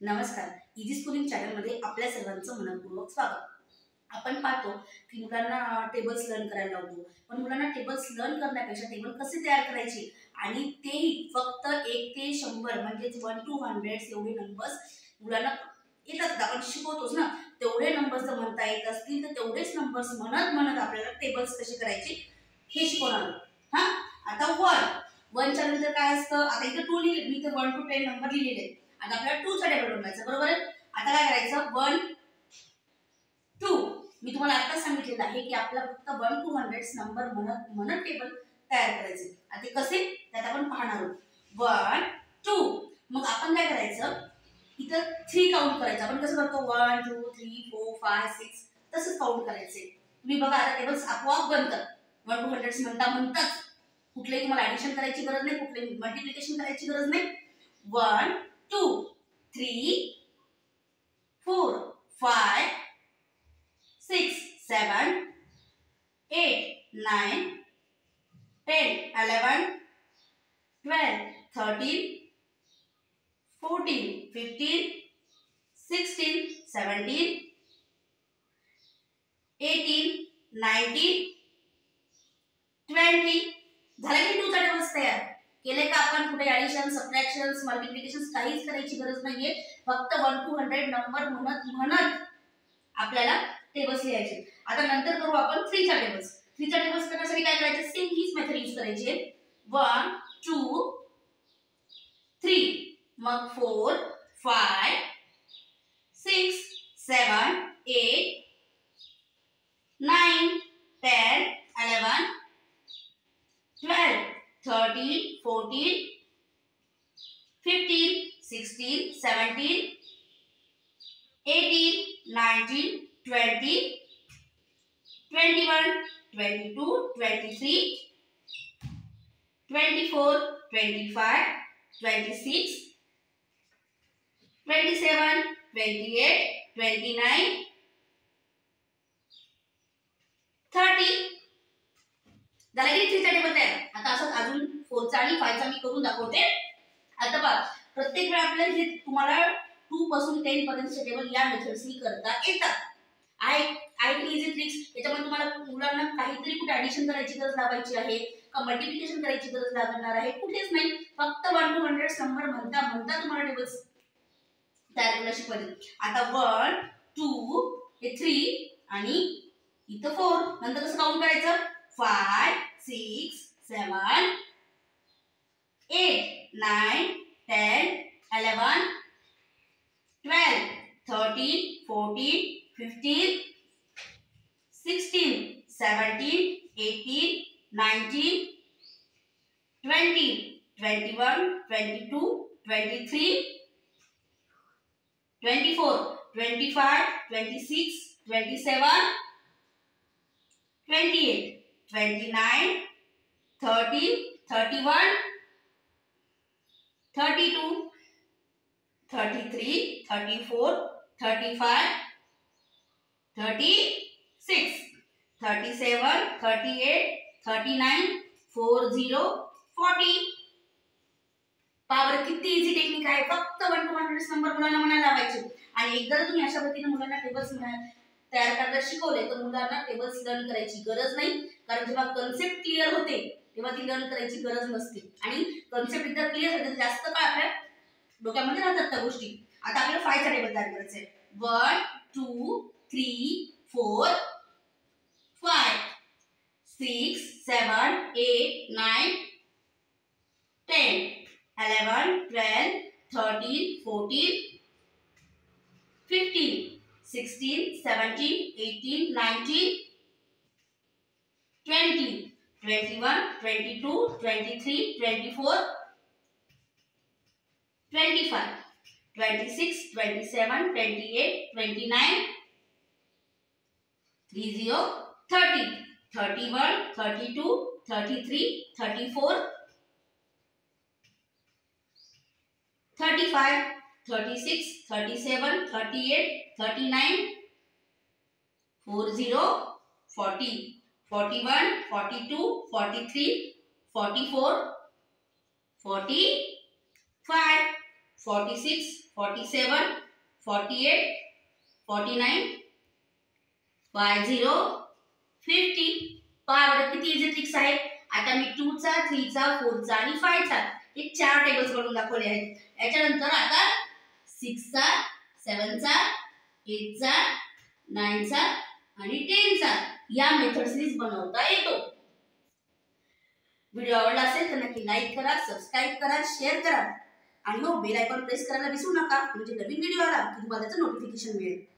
नमस्कार. Easy schooling चॅनलमध्ये आपल्या सर्वांचं मनपूर्वक स्वागत. आपण पाहतो की मुलांना टेबल्स लर्न करायला लावतो, पण मुलांना टेबल्स लर्न करण्यापेक्षा टेबल कसे तयार करायचे आणि तेही फक्त 1 ते 100 म्हणजेच 1 to 100 एवढे नंबर्स मुलांना येतात. आपण शिकवतोच ना, तेवढे नंबर्स जर म्हणता येत असतील तर तेवढेच नंबर्स म्हणत आपल्याला टेबल्स कसे करायचे हे शिकवणार. हा, आता 1 च्या नंतर काय असतं, आता इथे 2 लिहिले, मी इथे 1 to 10 नंबर लिहिलेले. आता आपल्याला 2 चा टेबल बनवायचा, बरोबर आहे. आता काय करायचं, 1 2 मी तुम्हाला आता सांगितलेलं आहे की आपल्याला फक्त 1 to 100 नंबर म्हणत टेबल तयार करायचे. आता ते कसे त्यात आपण पाहणार आहोत. 1 2 मग आपण काय करायचं, इथं 3 काउंट करायचं. आपण कसं करतो 1 2 3 4 5 6 तसंच काउंट करायचे. तुम्ही बघा आता टेबल्स आपोआप बनतात. 1 to 100 म्हणताच कुठलेही तुम्हाला ऍडिशन करायची गरज नाही, कुठलेही मल्टिप्लिकेशन करायची गरज नाही. 1 2 3 4 5 6 7 8 9 10 11 12 13 14 15 16 17 18 19 20 झाले की 2 चा टेबल्स तयार केले का आपण. कुठे ऍडिशन सबट्रॅक्शन्स मल्टिप्लिकेशन्स काहीच करायची गरज नाहीये. फक्त 1 to 100 नंबर म्हणत आपल्याला टेबल्स लिहायचे. आता नंतर करू आपण 3 चा टेबल्स. 3 चा टेबल्स करण्यासाठी काय करायचं, सेम हीच मेथड यूज करायची आहे. 1 2 3 मग 4 5 6 7 8 9 10 11 12 13 14 15 16 17 18 19 20 21 22 23 24 25 26 27 28 29 30 झाला की 3 चा टेबल तयार. आता असं अजून 4 चा आणि 5 चा मी करून दाखवते. आता पहा, प्रत्येक वेळा आपल्याला हे तुम्हाला 2 पासून 10 पर्यंतचे टेबल या मेथड्सनी करता येतात. I easy tricks. याच्यामध्ये तुम्हाला मुलांना काहीतरी कुठे ऍडिशन करायची गरज लावायची आहे का मल्टिप्लिकेशन करायची गरज लागणार आहे, कुठेच नाही. फक्त 1 to 100 नंबर म्हणता तुम्हाला टेबल्स तयार करायला शिकवायचे. आता 1 2 हे 3 आणि इथं 4 नंतर कसं काउंट करायचं, 5 6 7 8 9 10 11 12 13 14 15 16 17 18 19 20 21 22 23 24 25 26 27 28 29 30 31 32 33 34 35 36 37 38 39 40 40. पावर किती इझी टेक्निक आहे. फक्त 1 to 100 नंबर मुलांना म्हणायला लावायचे. आणि एकदा तुम्ही अशा पद्धतीने मुलांना टेबल्स तयार करायला शिकवले तर मुलांना टेबल्स लर्न करायची गरज नाही. कारण जेव्हा कन्सेप्ट क्लिअर होते तेव्हा ती लर्न करायची गरज नसते. आणि कन्सेप्ट एकदा क्लिअर होते तर जास्त काळ आपल्या डोक्यामध्ये राहतात त्या गोष्टी. आता आपल्याला 5 चा टेबल तयार करायचा आहे. 1 2 3 4 5 6 7 8 9 10 11 12 13 14 15 16 17 18 19 20 21 22 23 24 25 26 27 28 29 30 30 31 32 33 34 35 36 37 38 39 40 40 41 42 43 44 45 46, 47, 48, 49, 50, 50. पहा बरं किती इझी ट्रिक्स आहेत. आता मी 2 चा, 3 चा, 4 चा आणि 5 चा हे 4 टेबल्स कडून दाखवले आहेत. याच्यानंतर आता 6 चा, 7 चा, 8 चा, 9 चा आणि 10 चा या मेथड्सनीच बनवता येतो. व्हिडिओ आवडला असेल तर नक्की लाईक करा, सबस्क्राईब करा, शेअर करा आणि बेल आयकॉन प्रेस करायला विसरू नका, म्हणजे नवीन व्हिडिओ आला की तुम्हाला त्याचं नोटिफिकेशन मिळेल.